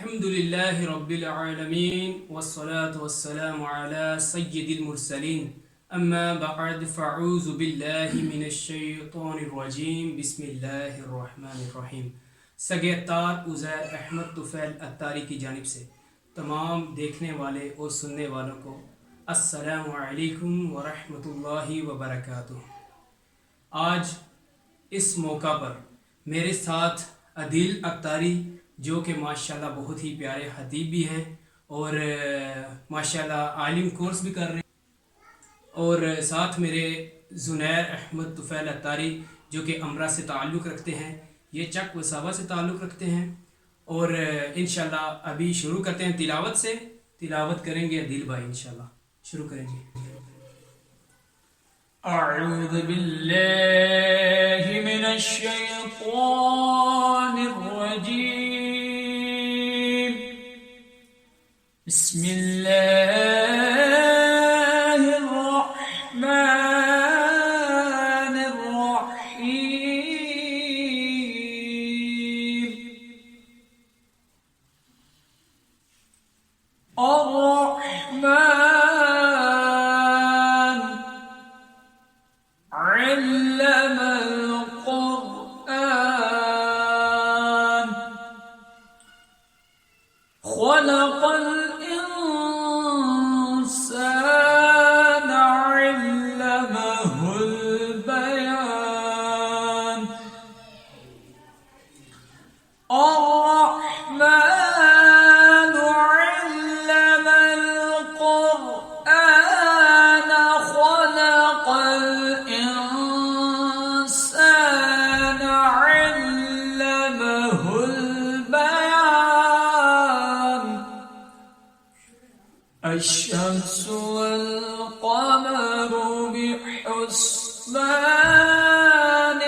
الحمدللہ رب العالمین والصلاة والسلام علی سید المرسلین اما بعد فاعوذ باللہ من الشیطان الرجیم بسم اللہ الرحمن الرحیم. سگے اتار ازیر احمد طفیل اتاری کی جانب سے تمام دیکھنے والے اور سننے والوں کو السلام علیکم ورحمۃ اللہ وبرکاتہ. آج اس موقع پر میرے ساتھ عدیل اتاری جو کہ ماشاءاللہ بہت ہی پیارے خطیب بھی ہیں اور ماشاءاللہ عالم کورس بھی کر رہے ہیں، اور ساتھ میرے زنیر احمد توفیل اتاری جو کہ امرا سے تعلق رکھتے ہیں، یہ چک و صابہ سے تعلق رکھتے ہیں. اور انشاءاللہ ابھی شروع کرتے ہیں تلاوت سے. تلاوت کریں گے عدیل بھائی انشاءاللہ. شروع کریں گے. اعوذ باللہ من الشیطان الرجیم. بسم اللہ الرحمن الرحیم. الرحمن علم القرآن خلق الإنسان علمه البيان. الرحمن علم القرآن خلق الإنسان علمه البيان. الشمس والقمر بحسبان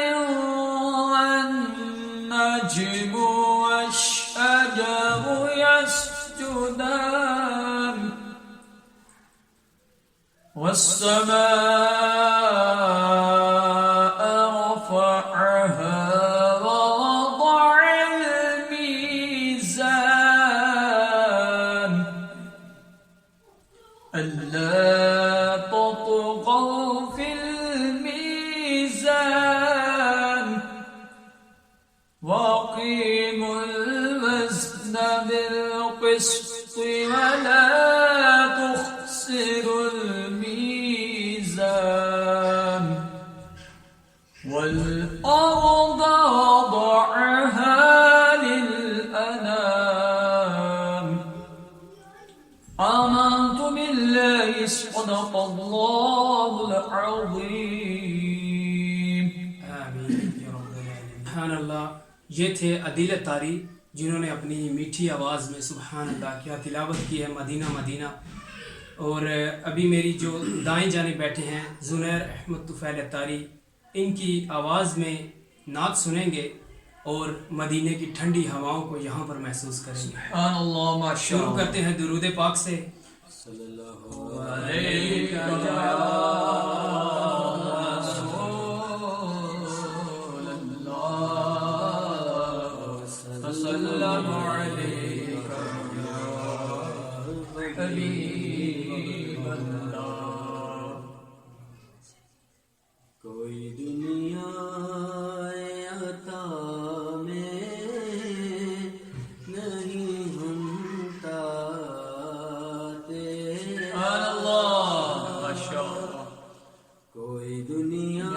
والنجم والشجر يسجدان والسماء رفعها ووضع الميزان ألا تطغوا في الميزان وأقيموا الوزن بالقسط ولا تخسروا الميزان والأرض وضعها للأنام. آمنت بالله صدق الله العظيم. آمین یا رب العالمین. سبحان اللہ. یہ تھے عدیل اتاری جنہوں نے اپنی میٹھی آواز میں سبحان اللہ کیا تلاوت کی ہے مدینہ مدینہ. اور ابھی میری جو دائیں جانب بیٹھے ہیں زنیر احمد طفیل اتاری، ان کی آواز میں نعت سنیں گے اور مدینے کی ٹھنڈی ہواؤں کو یہاں پر محسوس کریں گے. سبحان اللہ. ماشاء شروع اللہ. کرتے ہیں درود پاک سے. صلی اللہ علیہ وسلم علیک حبیب اللہ. کوئی دنیا عطا میں نہیں ہمتا تیرا. اللہ. ماشاء اللہ. کوئی دنیا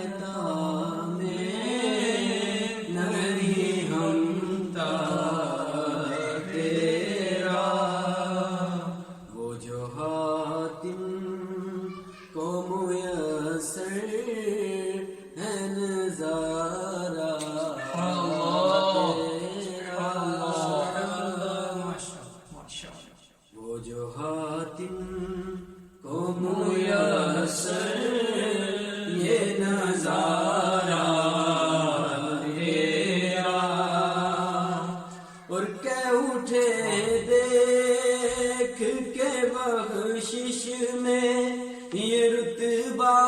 عطا میں نہیں ہمتا تیرا. وہ جو حاتم کو میسر ہے نظارہ تیرا. وہ جو حاتم کو میسر یہ نظارہ تیرا. اور کہہ اٹھے دیکھ کے بخشش میں یہ رتبہ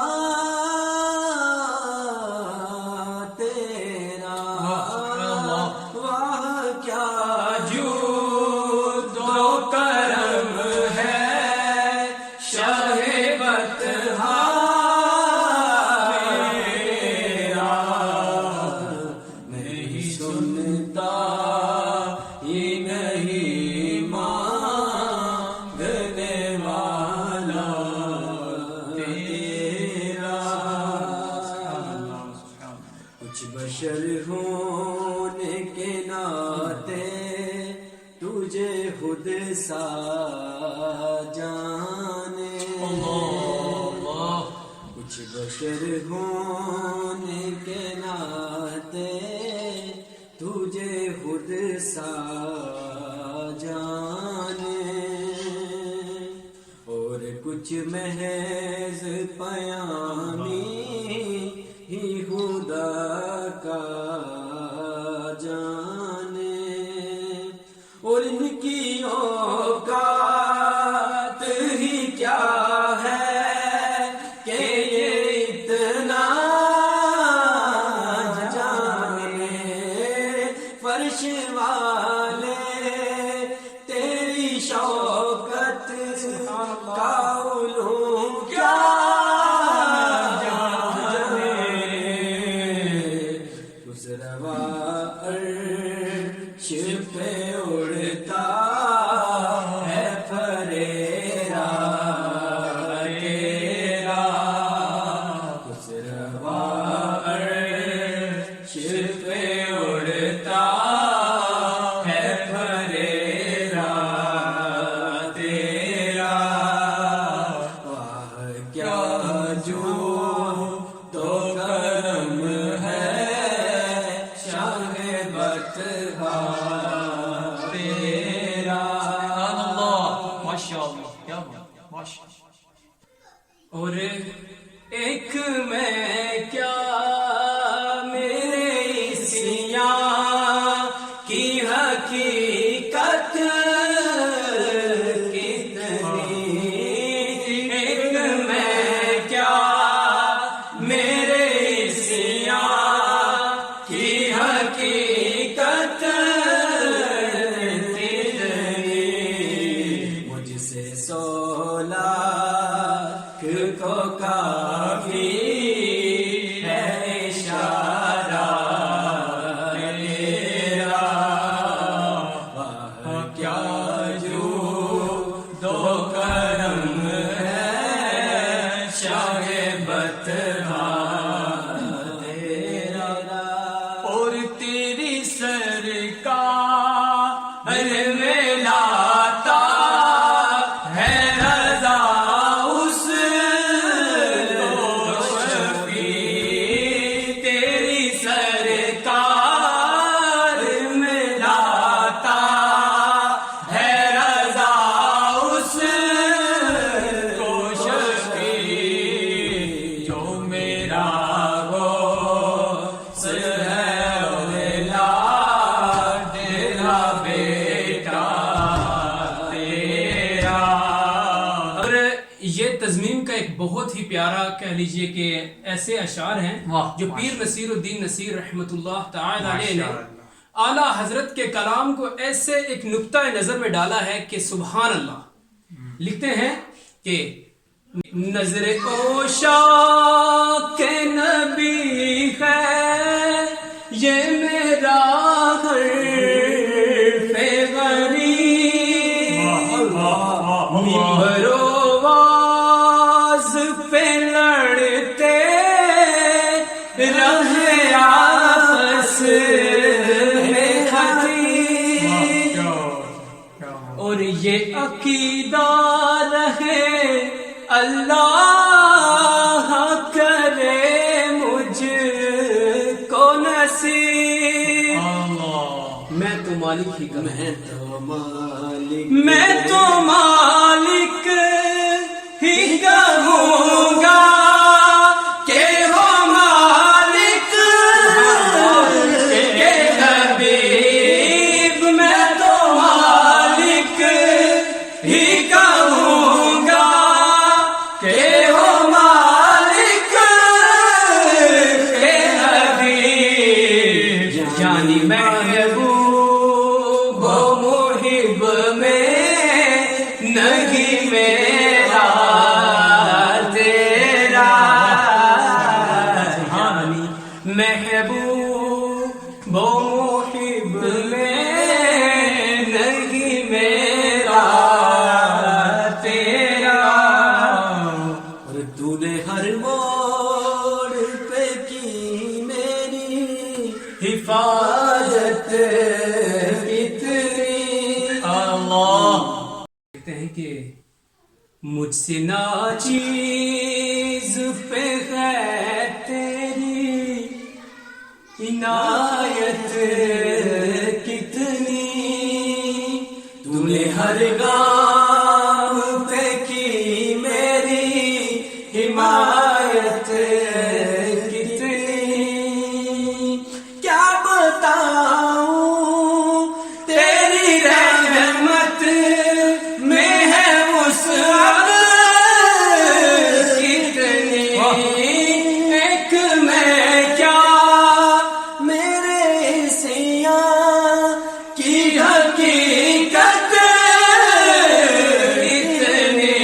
محشر ہونے کے ناطے تجھے خود سا جانے کچھ بشر ہونے کے ناطے تجھے خود سا جانے اور کچھ محض پیامی ہی خدا کا جانے اور ان کی اوقات ہی کیا ہے کہ یہ اتنا جانے فرش والے تیری شوکت کا علوم کیا جانے اس روا عرش پہ اڑتا ہے پھریرا تیرا اس روا عرش پہ اڑتا ہے پھریرا تیرا واہ کیا جو تو کرم ہے شاہ بطحا تیرا ماشاءاللہ کیا بات ماشاءاللہ. اور ایک میں کیا میرے سیاں کی حقیقت کتنی ایک میں کیا میرے سیاں کی حقیقت کتنی مجھ سے 100 لاکھ کو کافی ہے اشارہ تیرا واہ کیا جو دو کرم ہے شاہ بطحا تیرا اور تیری سرکار میں لاتا ہے رضا اس کو شفیع تیری سرکار میں لاتا ہے رضا اس کو شفیع جو میرا غوث ہے اولاد تیرا بیٹا تیرا. اور یہ تزمیم کا ایک بہت ہی پیارا کہہ لیجئے کہ ایسے اشعار ہیں واہ، جو ماشاء پیر نصیر الدین نصیر رحمۃ اللہ تعالی علیہ نے اعلیٰ حضرت کے کلام کو ایسے ایک نقطہ نظر میں ڈالا ہے کہ سبحان اللہ. لکھتے ہیں کہ نظر اوشا کے نبی ہے یہ میرا حرف غریب منبر و واز پہ لڑتے رہے آپس میں خطیب اور یہ عقیدہ رہے اللہ کرے مجھ کو نصیب. میں تو مالک ہی کا میں تو مالک ہی کہوں گا کہ ہو مالک کے حبیب. میں تو مالک ہی کہوں گا کہ ہو مالک کے حبیب. یعنی محبوب و محب میں نہیں میرا تیرا. محبوب و محب میں نہیں میرا تیرا. اور تو نے ہر موڑ پہ کی میری حفاظت کتنی اللہ کہتے ہیں کہ مجھ سے ناچیز پہ ہے تیری عنایت کتنی، تو نے ہر گام پہ کی میری حمایت کتنی، کیا بتاؤں تیری رحمت میں ہے وسعت کتنی، ایک میں کیا میرے سیاں کی حقیقت کتنی،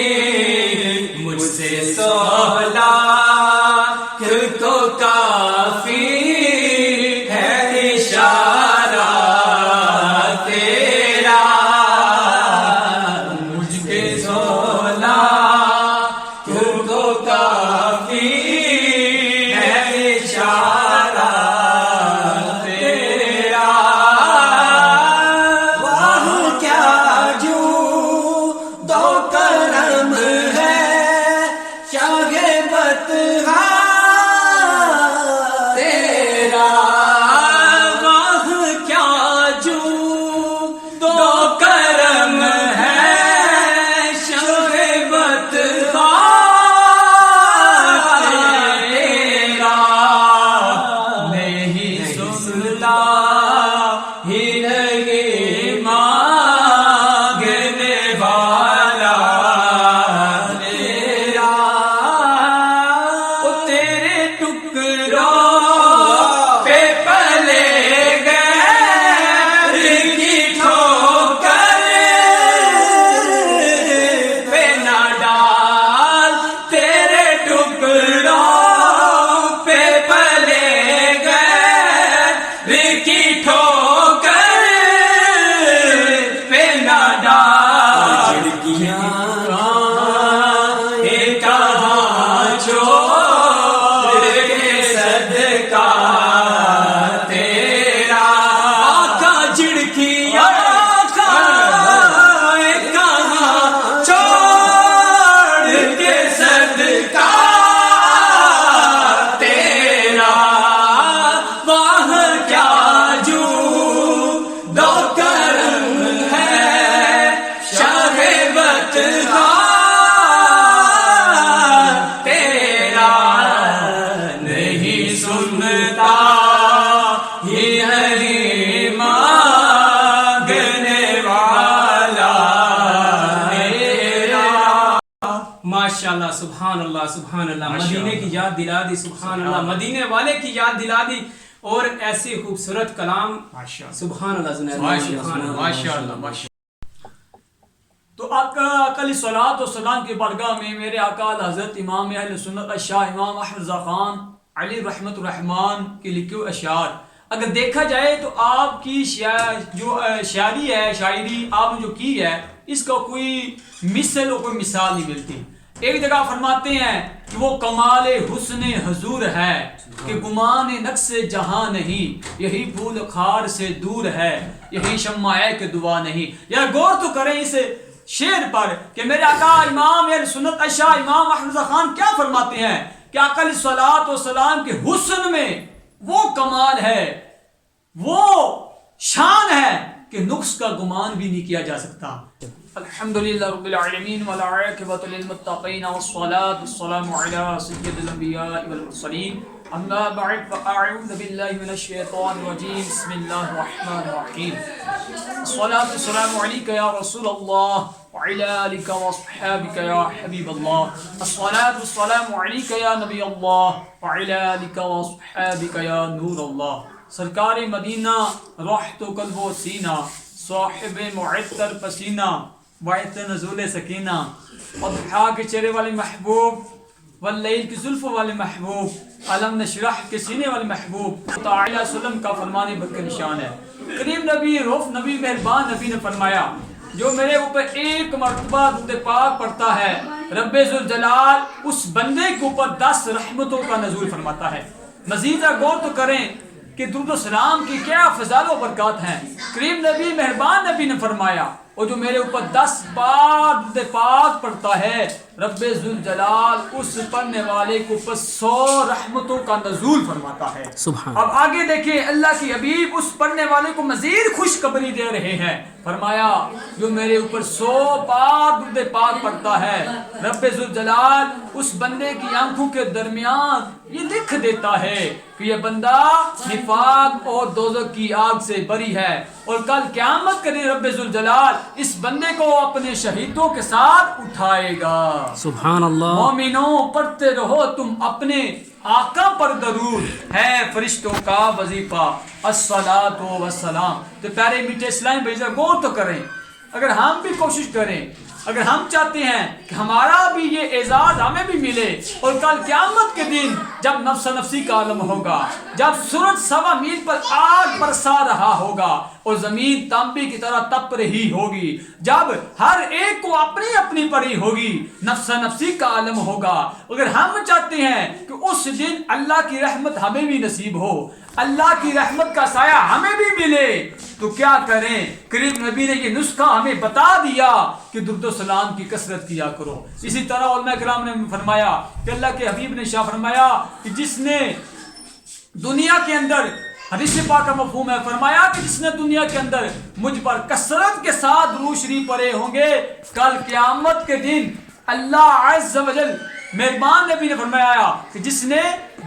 مجھ سے سولا تو کافی ہے اشارہ تیرا، مجھ کے سولا تو کافی ہے اشارہ تیرا، واہ کیا جو دو کرم ہے شاہ بتہا تیرا، واہ کیا جو دو کرم ہے شاہ بتہا تیرا، نہیں سنتا ہی نہیں مانگنے والا تیرا، وہ تیرے ٹکڑوں پہ پلے غیر کی ٹھوکر پہ نہ ڈال، تیرے ٹکڑوں پہ پلے غیر کی ٹھوکر پہ نہ ڈال، کہاں چھوڑ کے صدقہ تیرا، آقا جھڑکیاں کھائے کہاں چھوڑ کے صدقہ تیرا، واہ کیا جو دو کرم ہے شاہ بتہا تیرا، نہیں سنتا ہی ہری مانگنے والا تیرا، ماشاءاللہ سبحان اللہ سبحان اللہ، مدینے کی یاد دلا دی، سبحان اللہ، مدینے والے کی یاد دلا دی، اور ایسی خوبصورت کلام، سبحان اللہ زنیر، سبحان اللہ، ماشاءاللہ ماشاءاللہ۔ تو آقا علیہ الصلوۃ والسلام کی بارگاہ میں میرے آقا حضرت امام اہل سنت شاہ امام احمد رضا خان علی رحمت الرحمان کے لکھے ہوئے اشعار اگر دیکھا جائے تو آپ کی جو شاعری ہے، شاعری آپ نے جو کی ہے، اس کا کوئی مثل اور کوئی مثال نہیں ملتی۔ ایک جگہ فرماتے ہیں کہ وہ کمال حسن حضور ہے کہ گمان نقص جہاں نہیں، یہی پھول خار سے دور ہے، یہی شمع ہے کہ دعا نہیں۔ یا غور تو کریں اس شعر پر کہ میرے آقا امام اہل سنت شاہ امام احمد رضا خان کیا فرماتے ہیں کہ آقا علیہ الصلوۃ والسلام کے حسن میں وہ کمال ہے، وہ شان ہے کہ نقص کا گمان بھی نہیں کیا جا سکتا۔ الحمدللہ رب العالمین والعاقبۃ للمتقین والصلاۃ والسلام علی سید الانبیاء والمرسلین، اما بعد فاعوذ باللہ من الشیطان الرجیم، بسم اللہ الرحمن الرحیم، الصلاۃ والسلام علیک یا رسول اللہ وعلی آلک واصحابک یا حبیب اللہ، الصلاۃ والسلام علیک یا نبی اللہ وعلی آلک واصحابک یا نور اللہ۔ سرکار مدینہ رحت قلب و سینہ، صاحب معطر پسینہ، باعث نزول سکینہ، اضحیٰ کے چہرے والے محبوب، واللیل کی زلف والے محبوب، علم نشرح کے سینے والے محبوب، تعالی وسلم کا فرمان برکت نشان ہے۔ کریم نبی، رف نبی، مہربان نبی نے فرمایا جو میرے اوپر ایک مرتبہ درود پاک پڑھتا ہے، رب ذوالجلال اس بندے کے اوپر 10 رحمتوں کا نزول فرماتا ہے۔ مزید غور تو کریں کہ درود و سلام کی کیا فضائل و برکات ہیں. کریم نبی مہربان نبی نے فرمایا اور جو میرے اوپر 10 بار درود پاک پڑھتا ہے رب ذوالجلال اس پڑھنے والے کو اوپر 100 رحمتوں کا نزول فرماتا ہے. سبحان. اب آگے دیکھیں اللہ کی حبیب اس پڑھنے والے کو مزید خوشخبری دے رہے ہیں. فرمایا جو میرے اوپر 100 بار درود پاک پڑھتا ہے رب ذوالجلال اس بندے کی آنکھوں کے درمیان یہ لکھ دیتا ہے کہ یہ بندہ نفاق اور دوزخ کی آگ سے بری ہے اور کل قیامت کے دن رب ذوالجلال اس بندے کو اپنے شہیدوں کے ساتھ اٹھائے گا. سبحان اللہ. مومنوں پڑھتے رہو تم اپنے آقا پر درود ہے فرشتوں کا وظیفہ الصلاۃ والسلام. تو پیارے میٹھے اسلام بھائی غور تو کریں. اگر ہم بھی کوشش کریں, اگر ہم چاہتے ہیں کہ ہمارا بھی یہ اعزاز ہمیں بھی ملے اور کل قیامت کے دن جب نفس نفسی کا عالم ہوگا, جب سورج 1.25 میل پر آگ برسا رہا ہوگا اور زمین تانبے کی طرح تپ رہی ہوگی, جب ہر ایک کو اپنی اپنی پڑی ہوگی, نفس نفسی کا عالم ہوگا, اگر ہم چاہتے ہیں کہ اس دن اللہ کی رحمت ہمیں بھی نصیب ہو, اللہ کی رحمت کا سایہ ہمیں بھی ملے, تو کیا کریں؟ کریم نبی نے یہ نسخہ ہمیں بتا دیا کہ درود و سلام کی کثرت کیا کرو. اسی طرح علماء کرام نے فرمایا کہ اللہ کے حبیب نے شاہ فرمایا کہ جس نے دنیا کے اندر, حدیث پاک کا مفہوم ہے, فرمایا کہ جس نے دنیا کے اندر مجھ پر کثرت کے ساتھ درود شریف پڑھے ہوں گے کل قیامت کے دن اللہ عز و جل مہربان نبی نے فرمایا کہ جس نے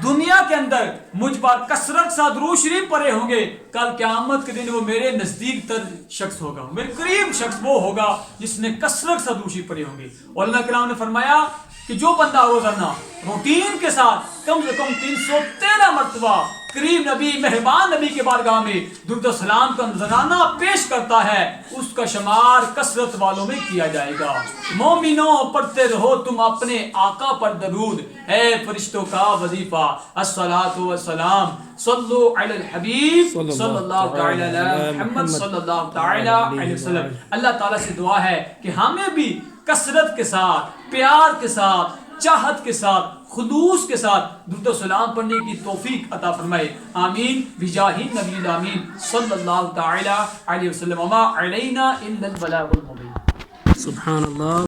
دنیا کے اندر مجھ پر کثرت سے درود شریف پڑھے ہوں گے کل قیامت کے دن وہ میرے نزدیک تر شخص ہوگا, میرے قریب شخص وہ ہوگا جس نے کثرت سے درود شریف پڑھے ہوں گے. علماء کرام نے فرمایا کہ جو بندہ روزانہ روٹین کے ساتھ کم سے کم 313 مرتبہ کریم نبی مہربان نبی کے بارگاہ میں درود و سلام کا نذرانہ پیش کرتا ہے اس کا شمار کثرت والوں میں کیا جائے گا. مومنوں پڑھتے رہو تم اپنے آقا پر درود ہے فرشتوں کا وظیفہ الصلاۃ والسلام صلو علی الحبیب صلی اللہ تعالی علی محمد صلی اللہ تعالی علیہ وسلم. اللہ تعالیٰ سے دعا ہے کہ ہمیں بھی کثرت کے ساتھ, پیار کے ساتھ, چاہت کے ساتھ, خلوص کے ساتھ درود و سلام پڑھنے کی توفیق عطا فرمائے. آمین بجاہ نبی الامین صلی اللہ تعالی علیہ وسلم. وما علینا الا البلاغ المبین. سبحان اللہ.